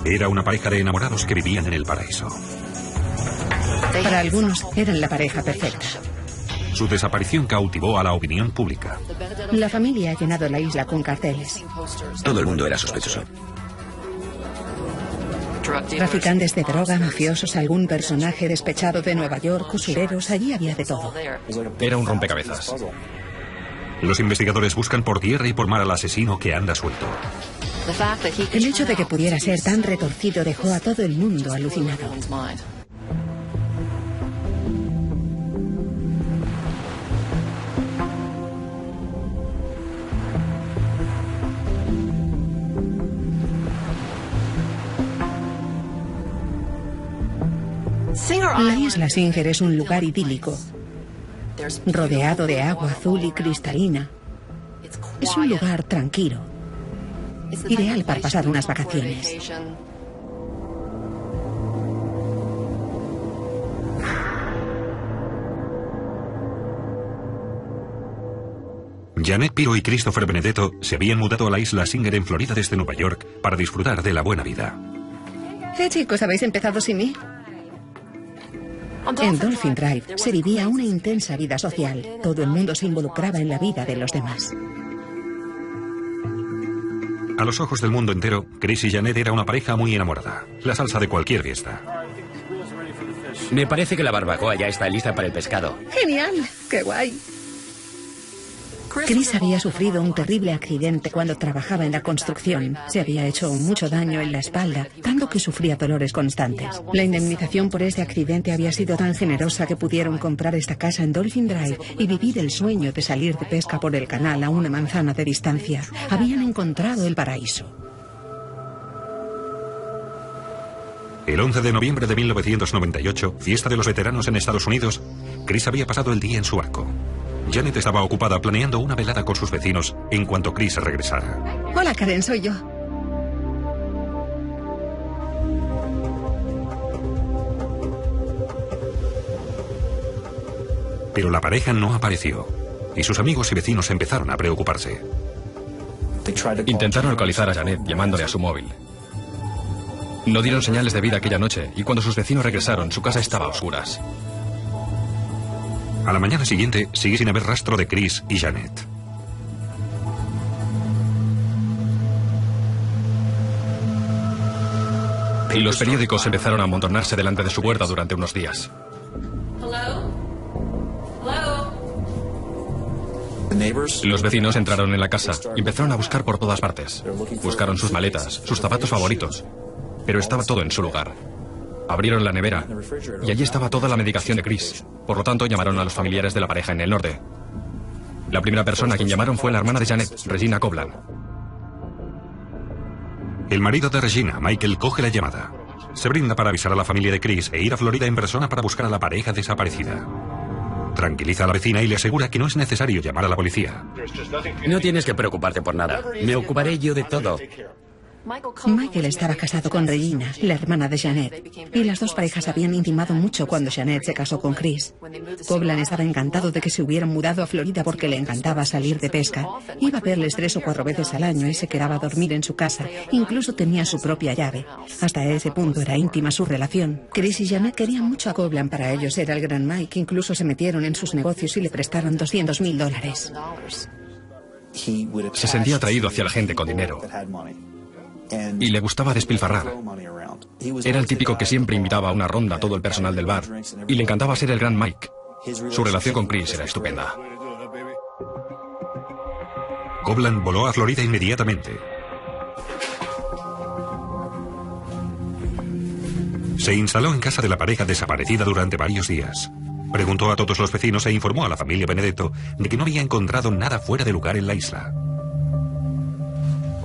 Era una pareja de enamorados que vivían en el paraíso. Para algunos eran la pareja perfecta. Su desaparición cautivó a la opinión pública. La familia ha llenado la isla con carteles. Todo el mundo era sospechoso. Traficantes de droga, mafiosos, algún personaje despechado de Nueva York, usureros, allí había de todo. Era un rompecabezas. Los investigadores buscan por tierra y por mar al asesino que anda suelto. El hecho de que pudiera ser tan retorcido dejó a todo el mundo alucinado. La isla Singer es un lugar idílico, rodeado de agua azul y cristalina. Es un lugar tranquilo, ideal para pasar unas vacaciones. Janet Pirro y Christopher Benedetto se habían mudado a la isla Singer en Florida desde Nueva York para disfrutar de la buena vida. Chicos, ¿habéis empezado sin mí? En Dolphin Drive se vivía una intensa vida social. Todo el mundo se involucraba en la vida de los demás. A los ojos del mundo entero, Chris y Janet era una pareja muy enamorada. La salsa de cualquier fiesta. Me parece que la barbacoa ya está lista para el pescado. ¡Genial! ¡Qué guay! Chris había sufrido un terrible accidente cuando trabajaba en la construcción. Se había hecho mucho daño en la espalda, tanto que sufría dolores constantes. La indemnización por este accidente había sido tan generosa que pudieron comprar esta casa en Dolphin Drive y vivir el sueño de salir de pesca por el canal a una manzana de distancia. Habían encontrado el paraíso. El 11 de noviembre de 1998, fiesta de los veteranos en Estados Unidos, Chris había pasado el día en su barco. Janet estaba ocupada planeando una velada con sus vecinos en cuanto Chris regresara. Hola, Karen, soy yo. Pero la pareja no apareció, y sus amigos y vecinos empezaron a preocuparse. Intentaron localizar a Janet llamándole a su móvil. No dieron señales de vida aquella noche, y cuando sus vecinos regresaron, su casa estaba a oscuras. A la mañana siguiente sigue sin haber rastro de Chris y Janet. Y los periódicos empezaron a amontonarse delante de su puerta durante unos días. Los vecinos entraron en la casa y empezaron a buscar por todas partes. Buscaron sus maletas, sus zapatos favoritos, pero estaba todo en su lugar. Abrieron la nevera y allí estaba toda la medicación de Chris. Por lo tanto, llamaron a los familiares de la pareja en el norte. La primera persona a quien llamaron fue la hermana de Janet, Regina Coblan. El marido de Regina, Michael, coge la llamada. Se brinda para avisar a la familia de Chris e ir a Florida en persona para buscar a la pareja desaparecida. Tranquiliza a la vecina y le asegura que no es necesario llamar a la policía. No tienes que preocuparte por nada. Me ocuparé yo de todo. Michael estaba casado con Regina, la hermana de Janet, y las dos parejas habían intimado mucho cuando Janet se casó con Chris. Coblan estaba encantado de que se hubieran mudado a Florida porque le encantaba salir de pesca. Iba a verles 3 o 4 veces al año y se quedaba a dormir en su casa. Incluso tenía su propia llave. Hasta ese punto era íntima su relación. Chris y Janet querían mucho a Coblan. Para ellos era el gran Mike. Incluso se metieron en sus negocios y le prestaron $200,000. Se sentía atraído hacia la gente con dinero. Y le gustaba despilfarrar. Era el típico que siempre invitaba a una ronda a todo el personal del bar. Y le encantaba ser el gran Mike. Su relación con Chris era estupenda. Coblan voló a Florida inmediatamente. Se instaló en casa de la pareja desaparecida durante varios días. Preguntó a todos los vecinos e informó a la familia Benedetto de que no había encontrado nada fuera de lugar en la isla.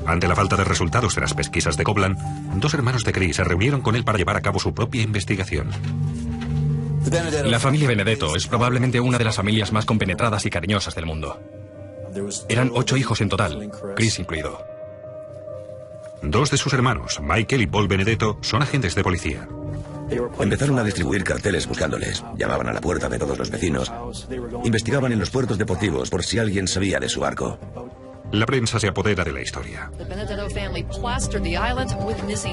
Ante la falta de resultados de las pesquisas de Coblan, 2 hermanos de Chris se reunieron con él para llevar a cabo su propia investigación. La familia Benedetto es probablemente una de las familias más compenetradas y cariñosas del mundo. Eran 8 hijos en total, Chris incluido. 2 de sus hermanos, Michael y Paul Benedetto, son agentes de policía. Empezaron a distribuir carteles buscándoles. Llamaban a la puerta de todos los vecinos. Investigaban en los puertos deportivos por si alguien sabía de su barco. La prensa se apodera de la historia.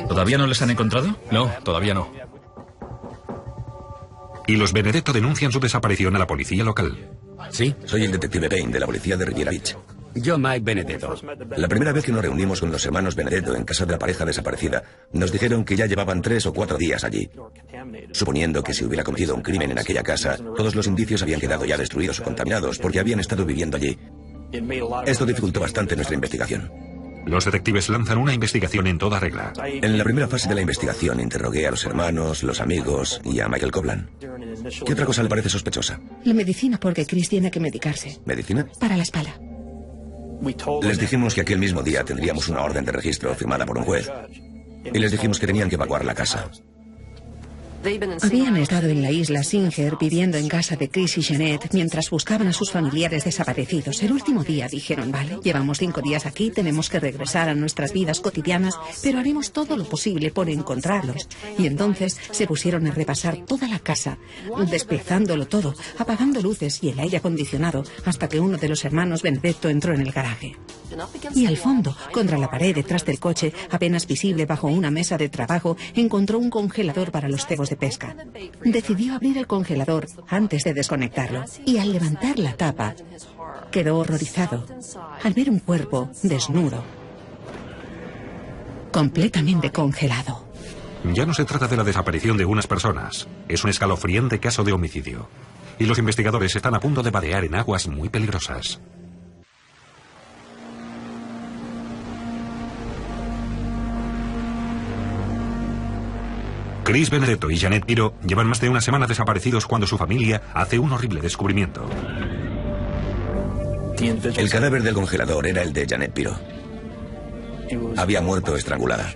¿Todavía no les han encontrado? No, todavía no. Y los Benedetto denuncian su desaparición a la policía local. ¿Sí? Soy el detective Payne de la policía de Riviera Beach. Yo, Mike Benedetto. La primera vez que nos reunimos con los hermanos Benedetto en casa de la pareja desaparecida, nos dijeron que ya llevaban 3 o 4 días allí. Suponiendo que se hubiera cometido un crimen en aquella casa, todos los indicios habían quedado ya destruidos o contaminados porque habían estado viviendo allí. Esto dificultó bastante nuestra investigación. Los detectives lanzan una investigación en toda regla. En la primera fase de la investigación interrogué a los hermanos, los amigos y a Michael Coblan. ¿Qué otra cosa le parece sospechosa? La medicina, porque Chris tiene que medicarse. ¿Medicina? Para la espalda. Les dijimos que aquel mismo día tendríamos una orden de registro firmada por un juez. Y les dijimos que tenían que evacuar la casa. Habían estado en la isla Singer viviendo en casa de Chris y Jeanette mientras buscaban a sus familiares desaparecidos. El último día dijeron, vale, llevamos 5 días aquí, tenemos que regresar a nuestras vidas cotidianas, pero haremos todo lo posible por encontrarlos. Y entonces se pusieron a repasar toda la casa, despizándolo todo, apagando luces y el aire acondicionado, hasta que uno de los hermanos Benedetto entró en el garaje. Y al fondo, contra la pared detrás del coche, apenas visible bajo una mesa de trabajo, encontró un congelador para los cebos de pesca. Decidió abrir el congelador antes de desconectarlo y al levantar la tapa quedó horrorizado al ver un cuerpo desnudo, completamente congelado. Ya no se trata de la desaparición de unas personas, es un escalofriante caso de homicidio. Y los investigadores están a punto de vadear en aguas muy peligrosas. Chris Benedetto y Jeanette Pirro llevan más de una semana desaparecidos cuando su familia hace un horrible descubrimiento. El cadáver del congelador era el de Jeanette Pirro. Había muerto estrangulada.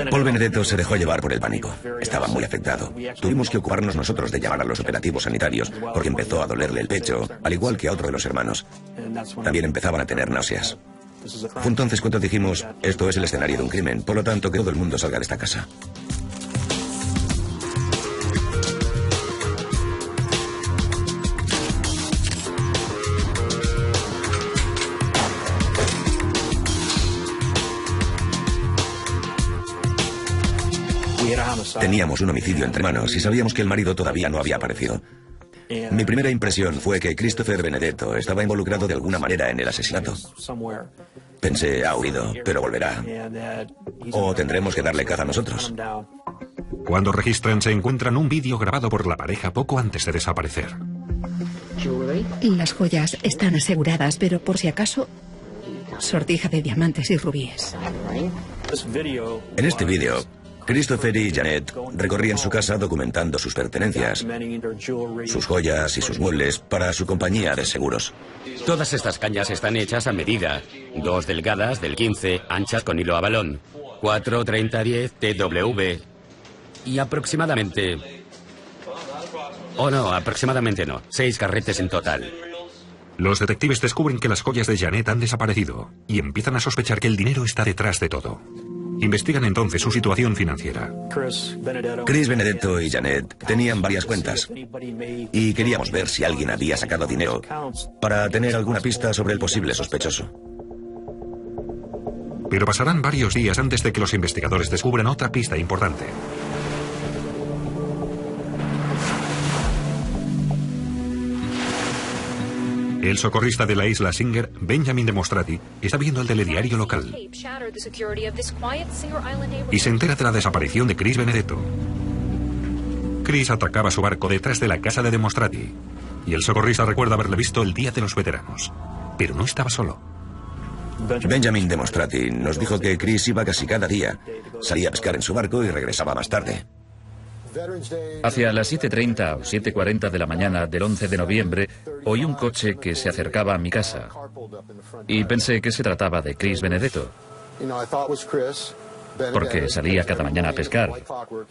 Paul Benedetto se dejó llevar por el pánico. Estaba muy afectado. Tuvimos que ocuparnos nosotros de llamar a los operativos sanitarios porque empezó a dolerle el pecho, al igual que a otro de los hermanos. También empezaban a tener náuseas. Fue entonces cuando dijimos, esto es el escenario de un crimen, por lo tanto que todo el mundo salga de esta casa. Teníamos un homicidio entre manos y sabíamos que el marido todavía no había aparecido. Mi primera impresión fue que Christopher Benedetto estaba involucrado de alguna manera en el asesinato. Pensé, ha huido, pero volverá. O tendremos que darle caza a nosotros. Cuando registran, se encuentran un vídeo grabado por la pareja poco antes de desaparecer. Las joyas están aseguradas, pero por si acaso, sortija de diamantes y rubíes. En este vídeo, Christopher y Jeanette recorrían su casa documentando sus pertenencias, sus joyas y sus muebles para su compañía de seguros. Todas estas cañas están hechas a medida. 2 delgadas del 15, anchas con hilo a balón. 4, 30, 10, TW. Y aproximadamente... aproximadamente no. 6 carretes en total. Los detectives descubren que las joyas de Jeanette han desaparecido y empiezan a sospechar que el dinero está detrás de todo. Investigan entonces su situación financiera. Chris Benedetto y Jeanette tenían varias cuentas y queríamos ver si alguien había sacado dinero para tener alguna pista sobre el posible sospechoso. Pero pasarán varios días antes de que los investigadores descubran otra pista importante. El socorrista de la isla Singer, Benjamin Demostrati, está viendo el telediario local y se entera de la desaparición de Chris Benedetto. Chris atracaba su barco detrás de la casa de Demostrati y el socorrista recuerda haberle visto el día de los veteranos, pero no estaba solo. Benjamin Demostrati nos dijo que Chris iba casi cada día, salía a pescar en su barco y regresaba más tarde. Hacia las 7:30 o 7:40 de la mañana del 11 de noviembre, oí un coche que se acercaba a mi casa y pensé que se trataba de Chris Benedetto, porque salía cada mañana a pescar,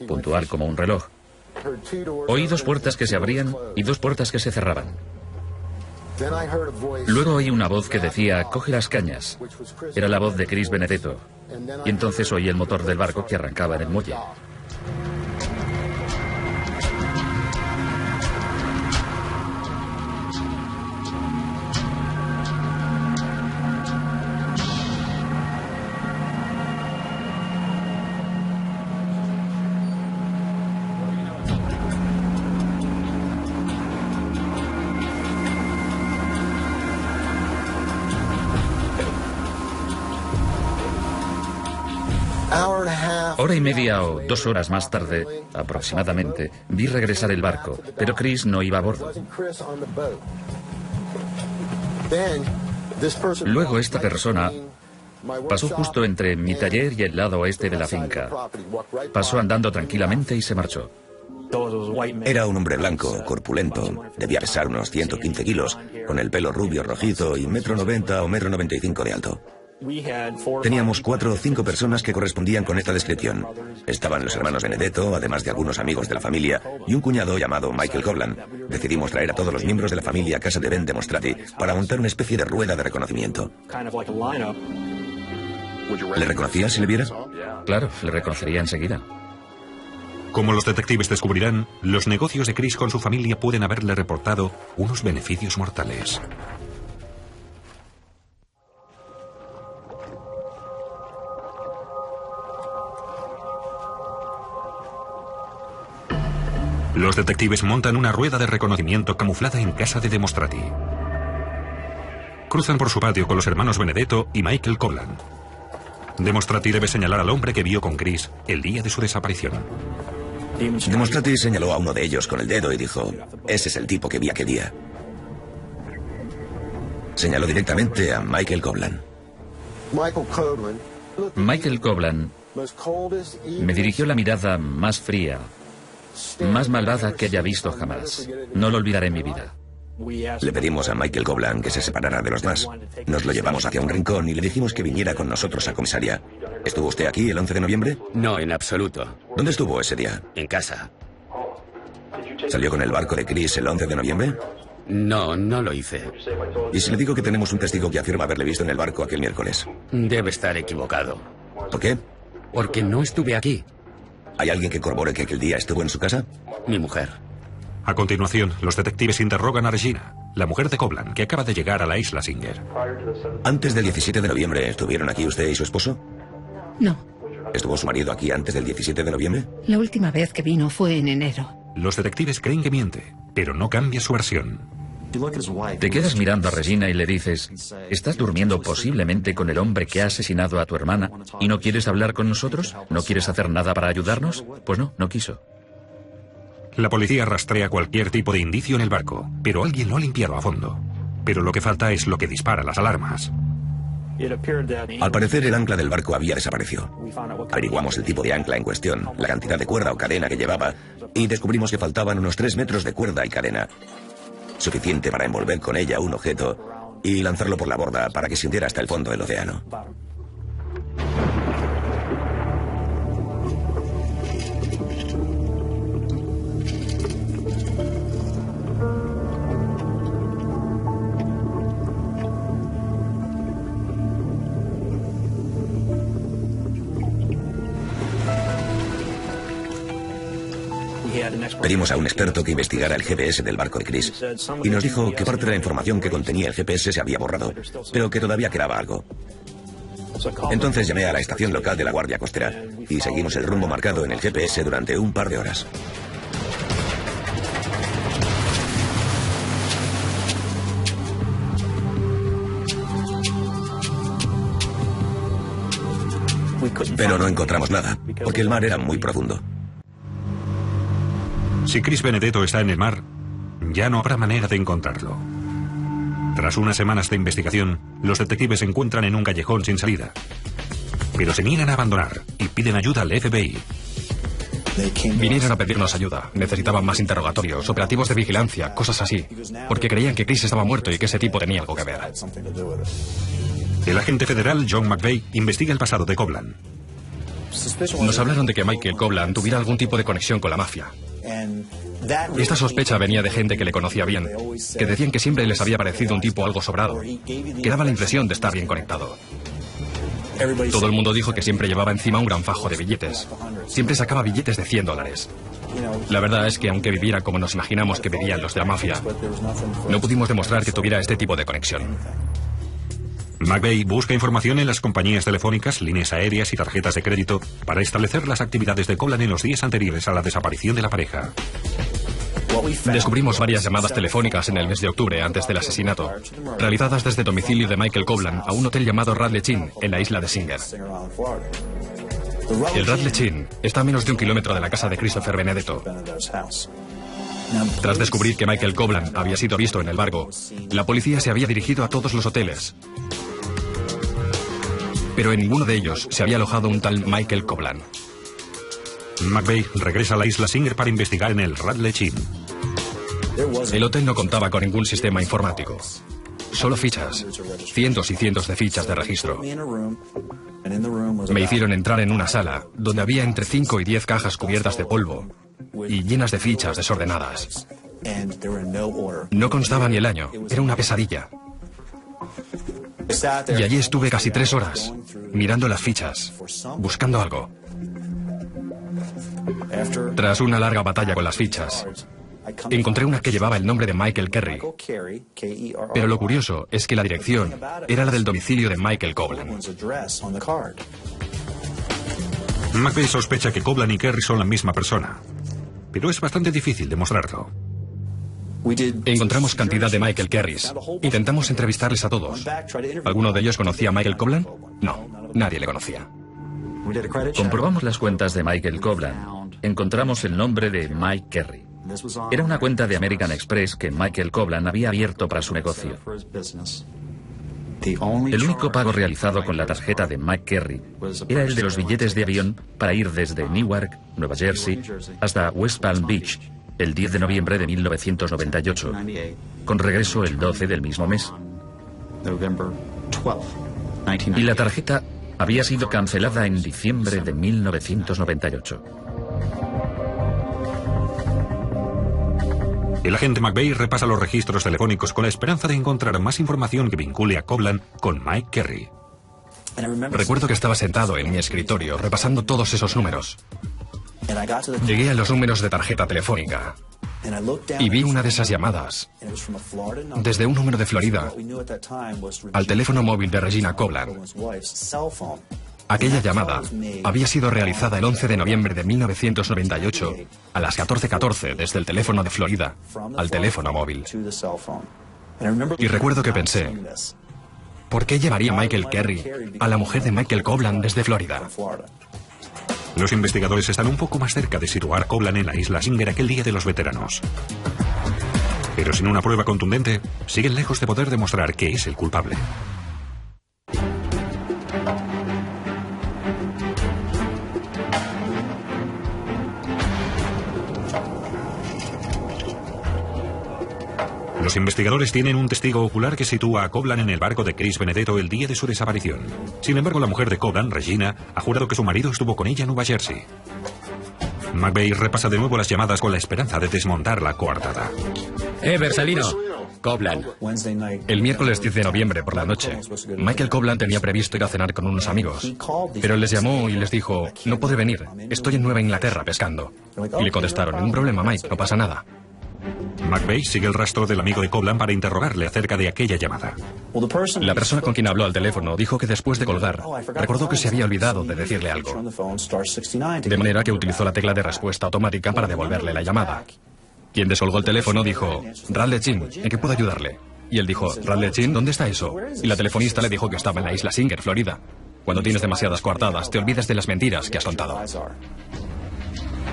puntual como un reloj. Oí 2 puertas que se abrían y 2 puertas que se cerraban. Luego oí una voz que decía, coge las cañas. Era la voz de Chris Benedetto. Y entonces oí el motor del barco que arrancaba en el muelle. Hora y media o 2 horas más tarde, aproximadamente, vi regresar el barco, pero Chris no iba a bordo. Luego esta persona pasó justo entre mi taller y el lado oeste de la finca. Pasó andando tranquilamente y se marchó. Era un hombre blanco, corpulento, debía pesar unos 115 kilos, con el pelo rubio rojizo y 1,90 m o 1,95 m de alto. Teníamos 4 o 5 personas que correspondían con esta descripción. Estaban los hermanos Benedetto, además de algunos amigos de la familia, y un cuñado llamado Michael Coblan. Decidimos traer a todos los miembros de la familia a casa de Ben Demonstrati para montar una especie de rueda de reconocimiento. ¿Le reconocía si le viera? Claro, le reconocería enseguida. Como los detectives descubrirán, los negocios de Chris con su familia pueden haberle reportado unos beneficios mortales. Los detectives montan una rueda de reconocimiento camuflada en casa de Demonstrati. Cruzan por su patio con los hermanos Benedetto y Michael Coblan. Demonstrati debe señalar al hombre que vio con Chris el día de su desaparición. Demonstrati señaló a uno de ellos con el dedo y dijo: ese es el tipo que vi aquel día. Señaló directamente a Michael Coblan. Michael Coblan me dirigió la mirada más fría, más malvada que haya visto jamás. No lo olvidaré en mi vida. Le pedimos a Michael Coblan que se separara de los demás. Nos lo llevamos hacia un rincón y le dijimos que viniera con nosotros a comisaría. ¿Estuvo usted aquí el 11 de noviembre? No, en absoluto. ¿Dónde estuvo ese día? En casa. ¿Salió con el barco de Chris el 11 de noviembre? No, no lo hice. ¿Y si le digo que tenemos un testigo que afirma haberle visto en el barco aquel miércoles? Debe estar equivocado. ¿Por qué? Porque no estuve aquí. ¿Hay alguien que corrobore que aquel día estuvo en su casa? Mi mujer. A continuación, los detectives interrogan a Regina, la mujer de Coblan, que acaba de llegar a la isla Singer. ¿Antes del 17 de noviembre estuvieron aquí usted y su esposo? No. ¿Estuvo su marido aquí antes del 17 de noviembre? La última vez que vino fue en enero. Los detectives creen que miente, pero no cambia su versión. Te quedas mirando a Regina y le dices: ¿estás durmiendo posiblemente con el hombre que ha asesinado a tu hermana y no quieres hablar con nosotros? ¿No quieres hacer nada para ayudarnos? Pues no quiso. La policía rastrea cualquier tipo de indicio en el barco, pero alguien lo ha limpiado a fondo. Pero lo que falta es lo que dispara las alarmas. Al parecer el ancla del barco había desaparecido. Averiguamos el tipo de ancla en cuestión, la cantidad de cuerda o cadena que llevaba, y descubrimos que faltaban unos 3 metros de cuerda y cadena. Suficiente para envolver con ella un objeto y lanzarlo por la borda para que se hundiera hasta el fondo del océano. Pedimos a un experto que investigara el GPS del barco de Chris y nos dijo que parte de la información que contenía el GPS se había borrado, pero que todavía quedaba algo. Entonces llamé a la estación local de la Guardia Costera y seguimos el rumbo marcado en el GPS durante un par de horas. Pero no encontramos nada, porque el mar era muy profundo. Si Chris Benedetto está en el mar, ya no habrá manera de encontrarlo. Tras unas semanas de investigación, los detectives se encuentran en un callejón sin salida. Pero se niegan a abandonar y piden ayuda al FBI. Vinieron a pedirnos ayuda. Necesitaban más interrogatorios, operativos de vigilancia, cosas así. Porque creían que Chris estaba muerto y que ese tipo tenía algo que ver. El agente federal John McVeigh investiga el pasado de Coblan. Nos hablaron de que Michael Coblan tuviera algún tipo de conexión con la mafia. Esta sospecha venía de gente que le conocía bien, que decían que siempre les había parecido un tipo algo sobrado, que daba la impresión de estar bien conectado. Todo el mundo dijo que siempre llevaba encima un gran fajo de billetes. Siempre sacaba billetes de $100. La verdad es que aunque viviera como nos imaginamos que vivían los de la mafia, no pudimos demostrar que tuviera este tipo de conexión. McVeigh busca información en las compañías telefónicas, líneas aéreas y tarjetas de crédito para establecer las actividades de Coblan en los días anteriores a la desaparición de la pareja. Descubrimos varias llamadas telefónicas en el mes de octubre antes del asesinato, realizadas desde el domicilio de Michael Coblan a un hotel llamado Radley Inn en la isla de Singer. El Radlech Inn está a menos de 1 kilómetro de la casa de Christopher Benedetto. Tras descubrir que Michael Kovlan había sido visto en el barco, la policía se había dirigido a todos los hoteles. Pero en ninguno de ellos se había alojado un tal Michael Kovlan. McVeigh regresa a la isla Singer para investigar en el Radlech Inn. El hotel no contaba con ningún sistema informático. Solo fichas. Cientos y cientos de fichas de registro. Me hicieron entrar en una sala donde había entre 5 y 10 cajas cubiertas de polvo y llenas de fichas desordenadas. No constaba ni el año. Era una pesadilla. Y allí estuve casi 3 horas, mirando las fichas, buscando algo. Tras una larga batalla con las fichas, encontré una que llevaba el nombre de Michael Kerry. Pero lo curioso es que la dirección era la del domicilio de Michael Kovlan. McVeigh sospecha que Kovlan y Kerry son la misma persona, pero es bastante difícil demostrarlo. Encontramos cantidad de Michael Kerrys. Intentamos entrevistarles a todos. ¿Alguno de ellos conocía a Michael Kovlan? No, nadie le conocía. Comprobamos las cuentas de Michael Kovlan. Encontramos el nombre de Mike Kerry. Era una cuenta de American Express que Michael Kovlan había abierto para su negocio. El único pago realizado con la tarjeta de Mike Kerry era el de los billetes de avión para ir desde Newark, Nueva Jersey, hasta West Palm Beach, el 10 de noviembre de 1998, con regreso el 12 del mismo mes. Y la tarjeta había sido cancelada en diciembre de 1998. El agente McVeigh repasa los registros telefónicos con la esperanza de encontrar más información que vincule a Kovlan con Mike Kerry. Recuerdo que estaba sentado en mi escritorio repasando todos esos números. Llegué a los números de tarjeta telefónica y vi una de esas llamadas desde un número de Florida al teléfono móvil de Regina Kovlan. Aquella llamada había sido realizada el 11 de noviembre de 1998 a las 14:14 desde el teléfono de Florida al teléfono móvil. Y recuerdo que pensé, ¿por qué llevaría Michael Kerry a la mujer de Michael Kovlan desde Florida? Los investigadores están un poco más cerca de situar a Kovlan en la isla Singer aquel día de los veteranos. Pero sin una prueba contundente, siguen lejos de poder demostrar que es el culpable. Los investigadores tienen un testigo ocular que sitúa a Kovlan en el barco de Chris Benedetto el día de su desaparición. Sin embargo, la mujer de Kovlan, Regina, ha jurado que su marido estuvo con ella en Nueva Jersey. McVeigh repasa de nuevo las llamadas con la esperanza de desmontar la coartada. Bersalino. Kovlan. El miércoles 10 de noviembre por la noche, Michael Kovlan tenía previsto ir a cenar con unos amigos, pero les llamó y les dijo, no puede venir, estoy en Nueva Inglaterra pescando. Y le contestaron, ningún problema, Mike, no pasa nada. McVeigh sigue el rastro del amigo de Kovlan para interrogarle acerca de aquella llamada. La persona con quien habló al teléfono dijo que después de colgar, recordó que se había olvidado de decirle algo. De manera que utilizó la tecla de respuesta automática para devolverle la llamada. Quien descolgó el teléfono dijo, Radlech Inn, ¿en qué puedo ayudarle? Y él dijo, Radlech Inn, ¿dónde está eso? Y la telefonista le dijo que estaba en la isla Singer, Florida. Cuando tienes demasiadas coartadas, te olvidas de las mentiras que has contado.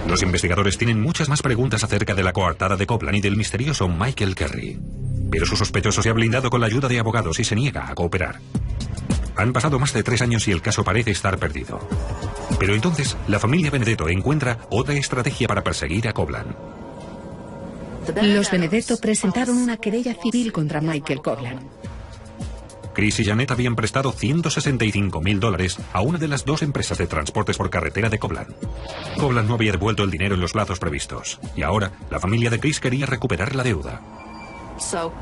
Los investigadores tienen muchas más preguntas acerca de la coartada de Kovlan y del misterioso Michael Kerry. Pero su sospechoso se ha blindado con la ayuda de abogados y se niega a cooperar. Han pasado más de 3 años y el caso parece estar perdido. Pero entonces, la familia Benedetto encuentra otra estrategia para perseguir a Kovlan. Los Benedetto presentaron una querella civil contra Michael Kovlan. Chris y Janet habían prestado $165.000 a una de las 2 empresas de transportes por carretera de Kovlan. Kovlan no había devuelto el dinero en los plazos previstos, y ahora la familia de Chris quería recuperar la deuda.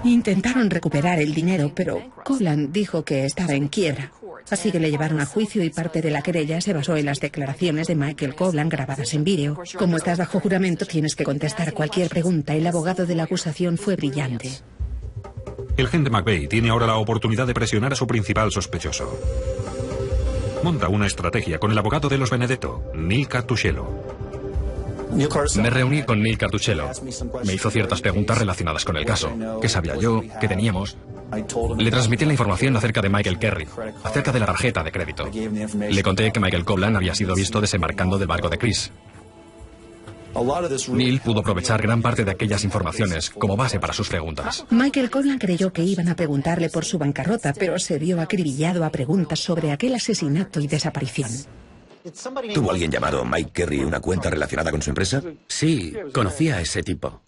Intentaron recuperar el dinero, pero Kovlan dijo que estaba en quiebra. Así que le llevaron a juicio y parte de la querella se basó en las declaraciones de Michael Kovlan grabadas en vídeo. Como estás bajo juramento, tienes que contestar cualquier pregunta y el abogado de la acusación fue brillante. El agente McVeigh tiene ahora la oportunidad de presionar a su principal sospechoso. Monta una estrategia con el abogado de los Benedetto, Neil Cartuccello. Me reuní con Neil Cartuccello. Me hizo ciertas preguntas relacionadas con el caso. ¿Qué sabía yo? ¿Qué teníamos? Le transmití la información acerca de Michael Kerry, acerca de la tarjeta de crédito. Le conté que Michael Coblan había sido visto desembarcando del barco de Chris. Neil pudo aprovechar gran parte de aquellas informaciones como base para sus preguntas. Michael Coblan creyó que iban a preguntarle por su bancarrota, pero se vio acribillado a preguntas sobre aquel asesinato y desaparición. ¿Tuvo alguien llamado Mike Kerry una cuenta relacionada con su empresa? Sí, conocía a ese tipo.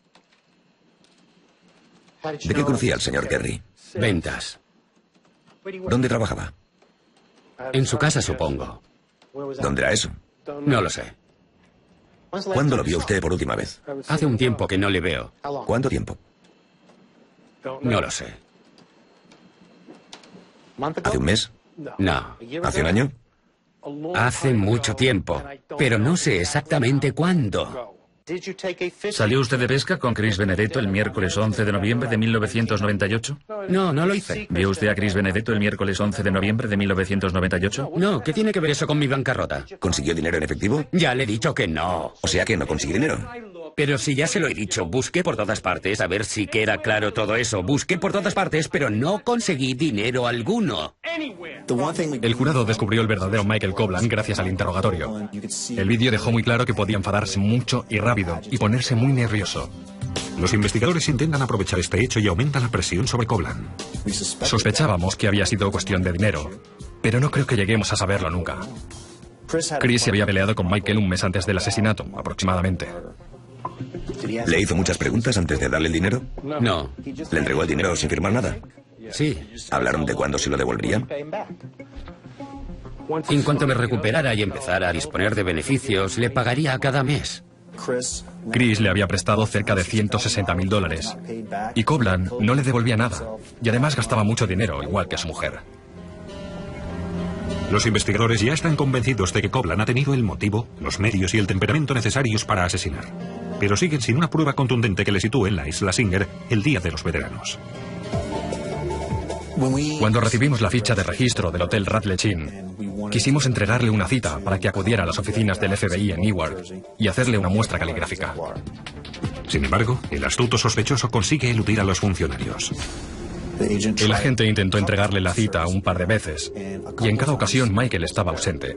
¿De qué conocía al señor Kerry? Ventas. ¿Dónde trabajaba? En su casa, supongo. ¿Dónde era eso? No lo sé. ¿Cuándo lo vio usted por última vez? Hace un tiempo que no le veo. ¿Cuánto tiempo? No lo sé. ¿Hace un mes? No. ¿Hace un año? Hace mucho tiempo, pero no sé exactamente cuándo. ¿Salió usted de pesca con Chris Benedetto el miércoles 11 de noviembre de 1998? No, no lo hice. ¿Vio usted a Chris Benedetto el miércoles 11 de noviembre de 1998? No, ¿qué tiene que ver eso con mi bancarrota? ¿Consiguió dinero en efectivo? Ya le he dicho que no. O sea que no consiguió dinero. Pero si ya se lo he dicho, busqué por todas partes a ver si queda claro todo eso. Busqué por todas partes, pero no conseguí dinero alguno. El jurado descubrió el verdadero Michael Coblan gracias al interrogatorio. El vídeo dejó muy claro que podía enfadarse mucho y rápido y ponerse muy nervioso. Los investigadores intentan aprovechar este hecho y aumentan la presión sobre Coblan. Sospechábamos que había sido cuestión de dinero, pero no creo que lleguemos a saberlo nunca. Chris se había peleado con Michael un mes antes del asesinato, aproximadamente. ¿Le hizo muchas preguntas antes de darle el dinero? No. ¿Le entregó el dinero sin firmar nada? Sí. ¿Hablaron de cuándo se lo devolverían? En cuanto me recuperara y empezara a disponer de beneficios, le pagaría cada mes. Chris le había prestado cerca de $160.000 y Coblan no le devolvía nada y además gastaba mucho dinero, igual que su mujer. Los investigadores ya están convencidos de que Coblan ha tenido el motivo, los medios y el temperamento necesarios para asesinar, pero siguen sin una prueba contundente que le sitúe en la isla Singer el Día de los Veteranos. Cuando recibimos la ficha de registro del Hotel Rattledge Inn, quisimos entregarle una cita para que acudiera a las oficinas del FBI en Newark y hacerle una muestra caligráfica. Sin embargo, el astuto sospechoso consigue eludir a los funcionarios. El agente intentó entregarle la cita un par de veces y en cada ocasión Michael estaba ausente.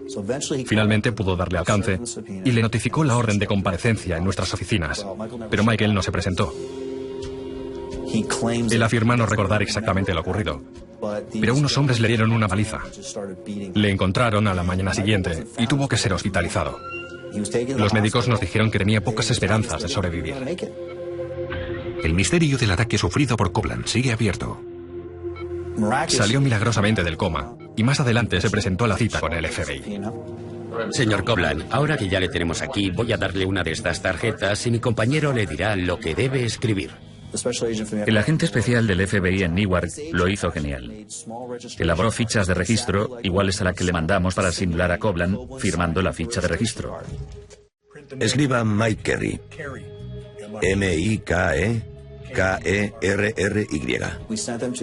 Finalmente pudo darle alcance y le notificó la orden de comparecencia en nuestras oficinas, pero Michael no se presentó. Él afirma no recordar exactamente lo ocurrido, pero unos hombres le dieron una paliza. Le encontraron a la mañana siguiente y tuvo que ser hospitalizado. Los médicos nos dijeron que tenía pocas esperanzas de sobrevivir. El misterio del ataque sufrido por Coblan sigue abierto. Salió milagrosamente del coma y más adelante se presentó a la cita con el FBI. Señor Coblan, ahora que ya le tenemos aquí, voy a darle una de estas tarjetas y mi compañero le dirá lo que debe escribir. El agente especial del FBI en Newark lo hizo genial. Elaboró fichas de registro iguales a la que le mandamos para simular a Coblan firmando la ficha de registro. Escriba Mike Kerry. M-I-K-E-K-E-R-R-Y.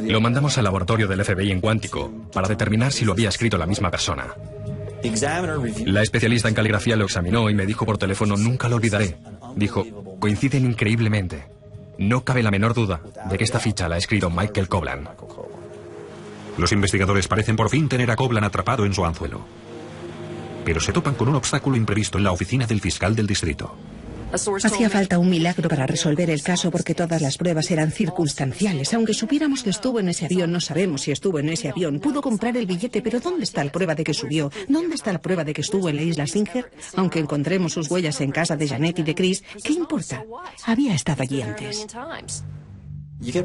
Lo mandamos al laboratorio del FBI en Cuántico para determinar si lo había escrito la misma persona. La especialista en caligrafía lo examinó y me dijo por teléfono, nunca lo olvidaré. Dijo, coinciden increíblemente. No cabe la menor duda de que esta ficha la ha escrito Michael Coblan. Los investigadores parecen por fin tener a Coblan atrapado en su anzuelo. Pero se topan con un obstáculo imprevisto en la oficina del fiscal del distrito. Hacía falta un milagro para resolver el caso porque todas las pruebas eran circunstanciales. Aunque supiéramos que estuvo en ese avión, no sabemos si estuvo en ese avión. Pudo comprar el billete, pero ¿dónde está la prueba de que subió? ¿Dónde está la prueba de que estuvo en la isla Singer? Aunque encontremos sus huellas en casa de Janet y de Chris, ¿qué importa? Había estado allí antes.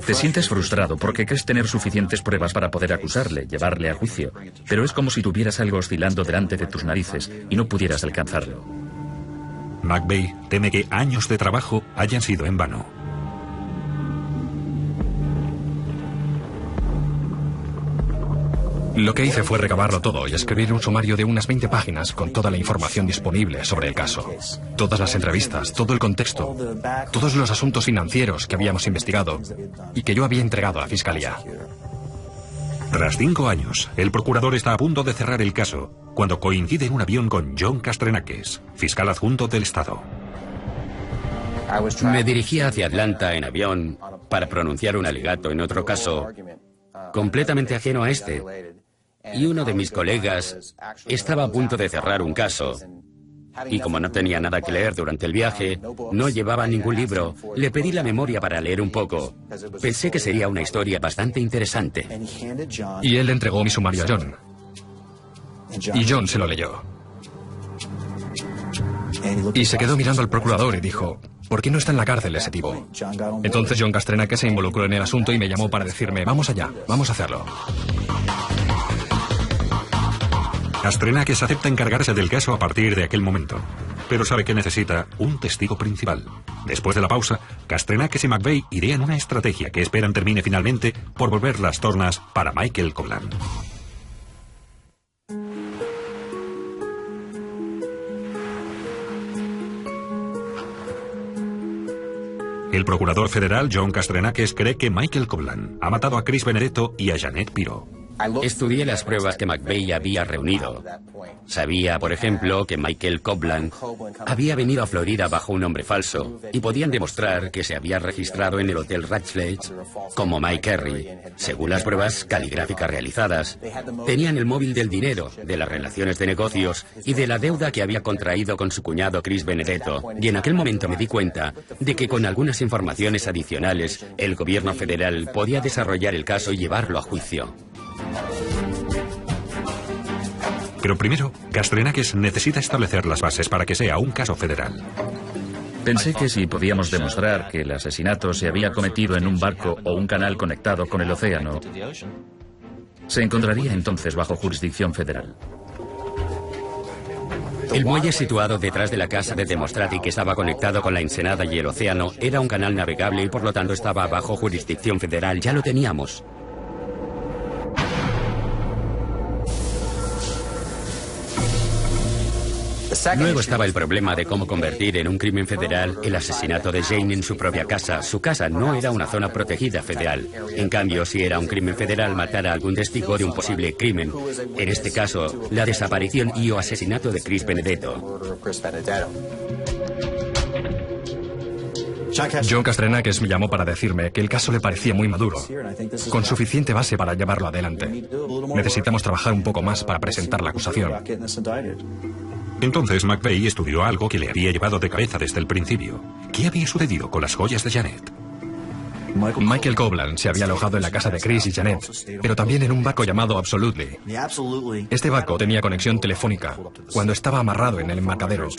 Te sientes frustrado porque crees tener suficientes pruebas para poder acusarle, llevarle a juicio, pero es como si tuvieras algo oscilando delante de tus narices y no pudieras alcanzarlo. McVeigh teme que años de trabajo hayan sido en vano. Lo que hice fue recabarlo todo y escribir un sumario de unas 20 páginas con toda la información disponible sobre el caso. Todas las entrevistas, todo el contexto, todos los asuntos financieros que habíamos investigado y que yo había entregado a la fiscalía. Tras 5 años, el procurador está a punto de cerrar el caso cuando coincide en un avión con John Castrenakes, fiscal adjunto del estado. Me dirigía hacia Atlanta en avión para pronunciar un alegato en otro caso completamente ajeno a este. Y uno de mis colegas estaba a punto de cerrar un caso. Y como no tenía nada que leer durante el viaje, no llevaba ningún libro, le pedí la memoria para leer un poco. Pensé que sería una historia bastante interesante. Y él le entregó mi sumario a John. Y John se lo leyó. Y se quedó mirando al procurador y dijo: ¿por qué no está en la cárcel ese tipo? Entonces John Castrenake se involucró en el asunto y me llamó para decirme: vamos allá, vamos a hacerlo. Castrenake acepta encargarse del caso a partir de aquel momento, pero sabe que necesita un testigo principal. Después de la pausa, Castrenake y McVeigh idean una estrategia que esperan termine finalmente por volver las tornas para Michael Kovlan. El procurador federal John Castrenake cree que Michael Kovlan ha matado a Chris Benedetto y a Janet Pirro. Estudié las pruebas que McVeigh había reunido. Sabía, por ejemplo, que Michael Kovlan había venido a Florida bajo un nombre falso y podían demostrar que se había registrado en el Hotel Radcliffe como Mike Kerry. Según las pruebas caligráficas realizadas, tenían el móvil del dinero, de las relaciones de negocios y de la deuda que había contraído con su cuñado Chris Benedetto. Y en aquel momento me di cuenta de que con algunas informaciones adicionales, el gobierno federal podía desarrollar el caso y llevarlo a juicio. Pero primero, Castrenake necesita establecer las bases para que sea un caso federal. Pensé que si podíamos demostrar que el asesinato se había cometido en un barco o un canal conectado con el océano, se encontraría entonces bajo jurisdicción federal. El muelle situado detrás de la casa de Demostrati, que estaba conectado con la Ensenada y el océano, era un canal navegable y por lo tanto estaba bajo jurisdicción federal. Ya lo teníamos. Luego estaba el problema de cómo convertir en un crimen federal el asesinato de Jane en su propia casa. Su casa no era una zona protegida federal. En cambio, si era un crimen federal matar a algún testigo de un posible crimen, en este caso, la desaparición y o asesinato de Chris Benedetto. John Castrenake me llamó para decirme que el caso le parecía muy maduro, con suficiente base para llevarlo adelante. Necesitamos trabajar un poco más para presentar la acusación. Entonces McVeigh estudió algo que le había llevado de cabeza desde el principio. ¿Qué había sucedido con las joyas de Janet? Michael Kovlan se había alojado en la casa de Chris y Janet, pero también en un barco llamado Absolutely. Este barco tenía conexión telefónica cuando estaba amarrado en el embarcadero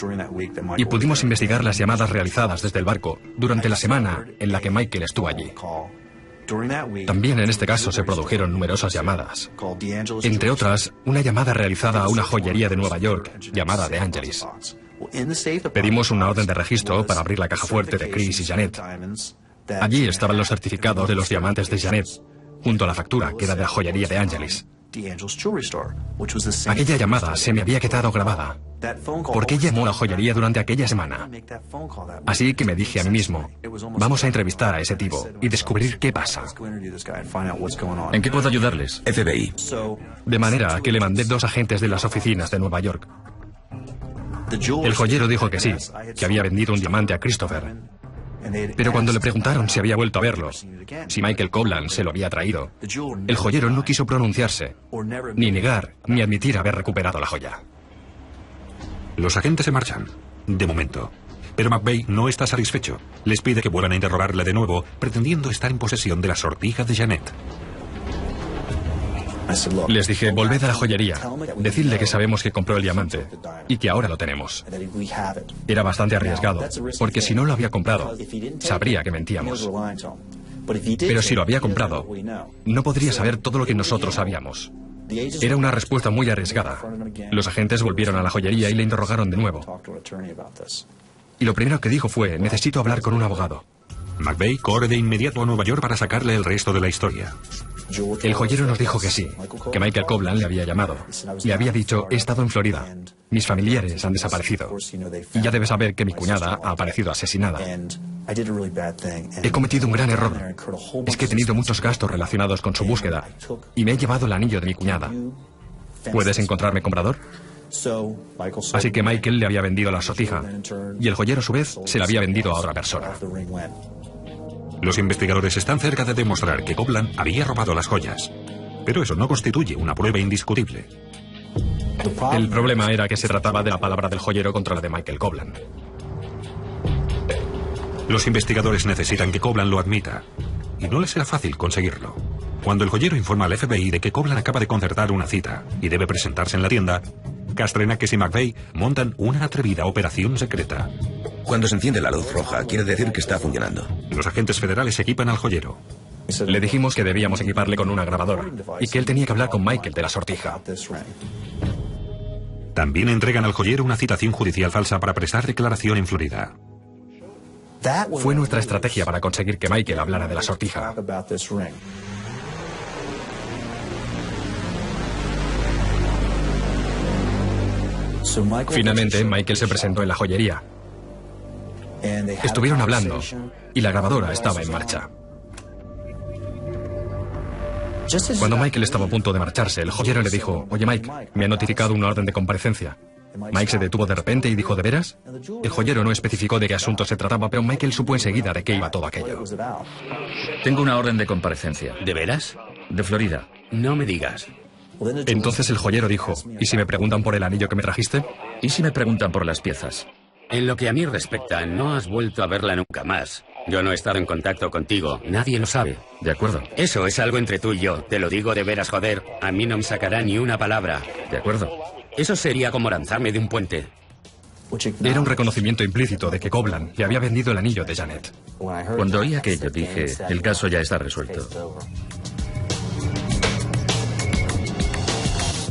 y pudimos investigar las llamadas realizadas desde el barco durante la semana en la que Michael estuvo allí. También en este caso se produjeron numerosas llamadas, entre otras, una llamada realizada a una joyería de Nueva York llamada The Angelis. Pedimos una orden de registro para abrir la caja fuerte de Chris y Janet. Allí estaban los certificados de los diamantes de Janet, junto a la factura que era de la joyería de Angelis. Aquella llamada se me había quedado grabada. ¿Por qué llamó a la joyería durante aquella semana? Así que me dije a mí mismo, vamos a entrevistar a ese tipo y descubrir qué pasa. ¿En qué puedo ayudarles? FBI. De manera que le mandé 2 agentes de las oficinas de Nueva York. El joyero dijo que sí, que había vendido un diamante a Christopher. Pero cuando le preguntaron si había vuelto a verlo, si Michael Kovlan se lo había traído, el joyero no quiso pronunciarse, ni negar, ni admitir haber recuperado la joya. Los agentes se marchan, de momento. Pero McVeigh no está satisfecho. Les pide que vuelvan a interrogarle de nuevo, pretendiendo estar en posesión de la sortija de Janet. Les dije, volved a la joyería, decidle que sabemos que compró el diamante y que ahora lo tenemos. Era bastante arriesgado, porque si no lo había comprado, sabría que mentíamos. Pero si lo había comprado, no podría saber todo lo que nosotros sabíamos. Era una respuesta muy arriesgada. Los agentes volvieron a la joyería y le interrogaron de nuevo. Y lo primero que dijo fue, necesito hablar con un abogado. McVeigh corre de inmediato a Nueva York para sacarle el resto de la historia. El joyero nos dijo que sí, que Michael Kovlan le había llamado. Le había dicho, he estado en Florida. Mis familiares han desaparecido. Y ya debes saber que mi cuñada ha aparecido asesinada. He cometido un gran error. Es que he tenido muchos gastos relacionados con su búsqueda. Y me he llevado el anillo de mi cuñada. ¿Puedes encontrarme comprador? Así que Michael le había vendido la sortija. Y el joyero a su vez se la había vendido a otra persona. Los investigadores están cerca de demostrar que Copland había robado las joyas, pero eso no constituye una prueba indiscutible. El problema era que se trataba de la palabra del joyero contra la de Michael Copland. Los investigadores necesitan que Copland lo admita, y no les será fácil conseguirlo. Cuando el joyero informa al FBI de que Copland acaba de concertar una cita y debe presentarse en la tienda, Castrenakes y McVeigh montan una atrevida operación secreta. Cuando se enciende la luz roja, quiere decir que está funcionando. Los agentes federales equipan al joyero. Le dijimos que debíamos equiparle con una grabadora y que él tenía que hablar con Michael de la sortija. También entregan al joyero una citación judicial falsa para prestar declaración en Florida. Fue nuestra estrategia para conseguir que Michael hablara de la sortija. Finalmente, Michael se presentó en la joyería. Estuvieron hablando y la grabadora estaba en marcha. Cuando Michael estaba a punto de marcharse, el joyero le dijo: «Oye, Mike, me ha notificado una orden de comparecencia». Mike se detuvo de repente y dijo: «¿De veras?». El joyero no especificó de qué asunto se trataba, pero Michael supo enseguida de qué iba todo aquello. Tengo una orden de comparecencia. ¿De veras? De Florida. No me digas. Entonces el joyero dijo: «¿Y si me preguntan por el anillo que me trajiste?». ¿Y si me preguntan por las piezas? En lo que a mí respecta, no has vuelto a verla nunca más. Yo no he estado en contacto contigo. Nadie lo sabe. De acuerdo. Eso es algo entre tú y yo. Te lo digo de veras, joder. A mí no me sacará ni una palabra. De acuerdo. Eso sería como lanzarme de un puente. Era un reconocimiento implícito de que Copland le había vendido el anillo de Janet. Cuando oí aquello dije: el caso ya está resuelto.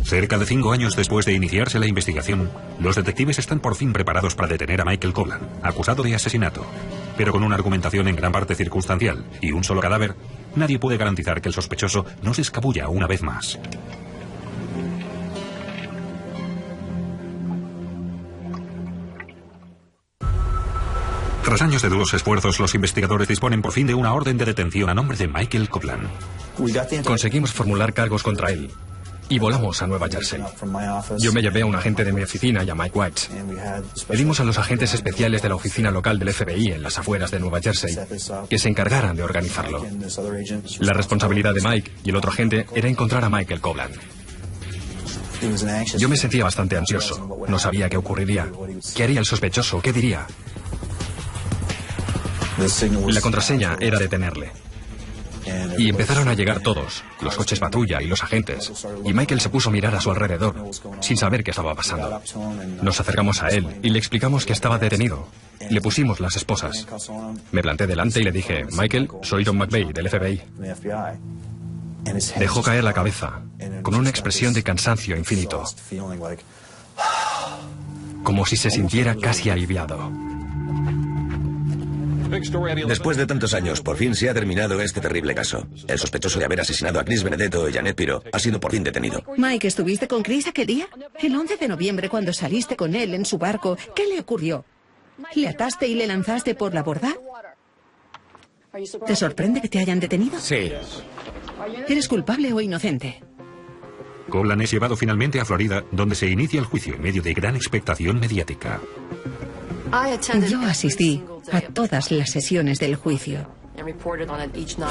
Cerca de 5 años después de iniciarse la investigación, los detectives están por fin preparados para detener a Michael Copland, acusado de asesinato. Pero con una argumentación en gran parte circunstancial y un solo cadáver, nadie puede garantizar que el sospechoso no se escabulla una vez más. Tras años de duros esfuerzos, los investigadores disponen por fin de una orden de detención a nombre de Michael Copland. Conseguimos formular cargos contra él y volamos a Nueva Jersey. Yo me llevé a un agente de mi oficina y a Mike White. Pedimos a los agentes especiales de la oficina local del FBI en las afueras de Nueva Jersey que se encargaran de organizarlo. La responsabilidad de Mike y el otro agente era encontrar a Michael Copland. Yo me sentía bastante ansioso. No sabía qué ocurriría. ¿Qué haría el sospechoso? ¿Qué diría? La contraseña era detenerle. Y empezaron a llegar todos, los coches patrulla y los agentes, y Michael se puso a mirar a su alrededor, sin saber qué estaba pasando. Nos acercamos a él y le explicamos que estaba detenido. Le pusimos las esposas. Me planté delante y le dije: «Michael, soy Don McVeigh, del FBI». Dejó caer la cabeza, con una expresión de cansancio infinito, como si se sintiera casi aliviado. Después de tantos años, por fin se ha terminado este terrible caso. El sospechoso de haber asesinado a Chris Benedetto y Janet Pirro ha sido por fin detenido. Mike, ¿estuviste con Chris aquel día? El 11 de noviembre, cuando saliste con él en su barco, ¿qué le ocurrió? ¿Le ataste y le lanzaste por la borda? ¿Te sorprende que te hayan detenido? Sí. ¿Eres culpable o inocente? Copland es llevado finalmente a Florida, donde se inicia el juicio en medio de gran expectación mediática. Yo asistí a todas las sesiones del juicio.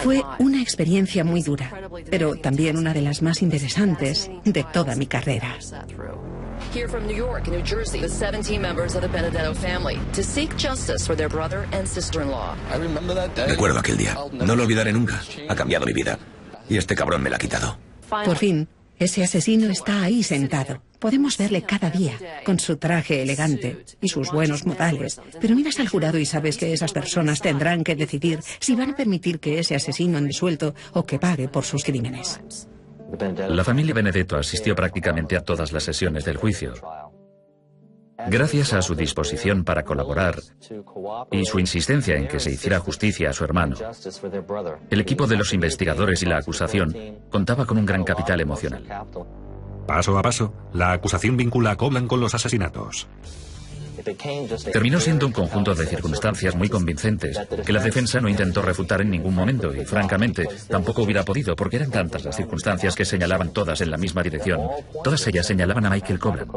Fue una experiencia muy dura, pero también una de las más interesantes de toda mi carrera. Here from New York and New Jersey, the 17 members of the Benedetto family to seek justice for their brother and sister-in-law. Recuerdo aquel día. No lo olvidaré nunca. Ha cambiado mi vida. Y este cabrón me la ha quitado. Por fin, ese asesino está ahí sentado. Podemos verle cada día, con su traje elegante y sus buenos modales. Pero miras al jurado y sabes que esas personas tendrán que decidir si van a permitir que ese asesino ande suelto o que pague por sus crímenes. La familia Benedetto asistió prácticamente a todas las sesiones del juicio. Gracias a su disposición para colaborar y su insistencia en que se hiciera justicia a su hermano, el equipo de los investigadores y la acusación contaba con un gran capital emocional. Paso a paso, la acusación vincula a Copland con los asesinatos. Terminó siendo un conjunto de circunstancias muy convincentes que la defensa no intentó refutar en ningún momento y, francamente, tampoco hubiera podido porque eran tantas las circunstancias que señalaban todas en la misma dirección. Todas ellas señalaban a Michael Copland.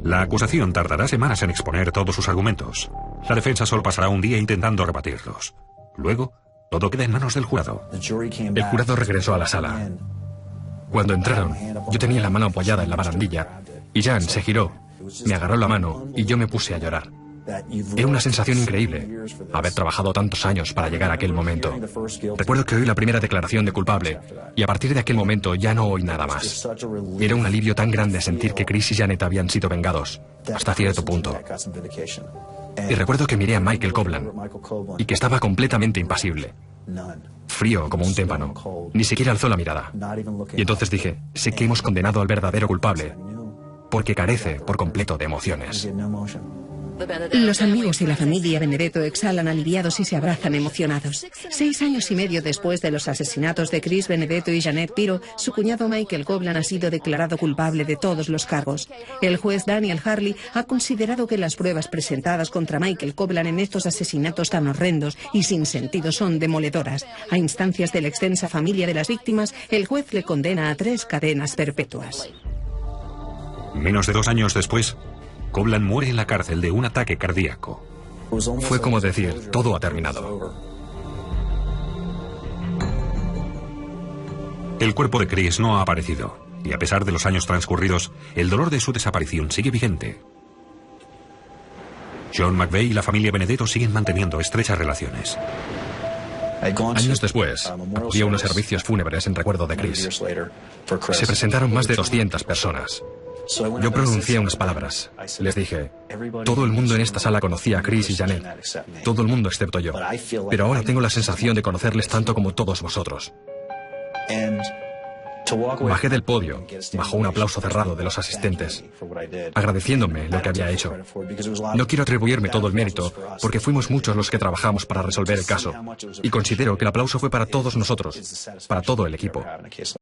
La acusación tardará semanas en exponer todos sus argumentos. La defensa solo pasará un día intentando rebatirlos. Luego, todo queda en manos del jurado. El jurado regresó a la sala. Cuando entraron, yo tenía la mano apoyada en la barandilla y Jan se giró, me agarró la mano y yo me puse a llorar. Era una sensación increíble, haber trabajado tantos años para llegar a aquel momento. Recuerdo que oí la primera declaración de culpable y a partir de aquel momento ya no oí nada más. Era un alivio tan grande sentir que Chris y Janet habían sido vengados, hasta cierto punto. Y recuerdo que miré a Michael Coblan y que estaba completamente impasible. Frío como un témpano. Ni siquiera alzó la mirada. Y entonces dije, sé que hemos condenado al verdadero culpable, porque carece por completo de emociones. Los amigos y la familia Benedetto exhalan aliviados y se abrazan emocionados. 6 años y medio después de los asesinatos de Chris Benedetto y Janet Pirro, su cuñado Michael Coblan ha sido declarado culpable de todos los cargos. El juez Daniel Harley ha considerado que las pruebas presentadas contra Michael Coblan en estos asesinatos tan horrendos y sin sentido son demoledoras. A instancias de la extensa familia de las víctimas, el juez le condena a 3 cadenas perpetuas. Menos de 2 años después, Coblan muere en la cárcel de un ataque cardíaco. Fue como decir, todo ha terminado. El cuerpo de Chris no ha aparecido, y a pesar de los años transcurridos, el dolor de su desaparición sigue vigente. John McVeigh y la familia Benedetto siguen manteniendo estrechas relaciones. Años después, había unos servicios fúnebres en recuerdo de Chris. Se presentaron más de 200 personas. Yo pronuncié unas palabras. Les dije, todo el mundo en esta sala conocía a Chris y Janet. Todo el mundo excepto yo. Pero ahora tengo la sensación de conocerles tanto como todos vosotros. Bajé del podio, bajo un aplauso cerrado de los asistentes, agradeciéndome lo que había hecho. No quiero atribuirme todo el mérito, porque fuimos muchos los que trabajamos para resolver el caso, y considero que el aplauso fue para todos nosotros, para todo el equipo.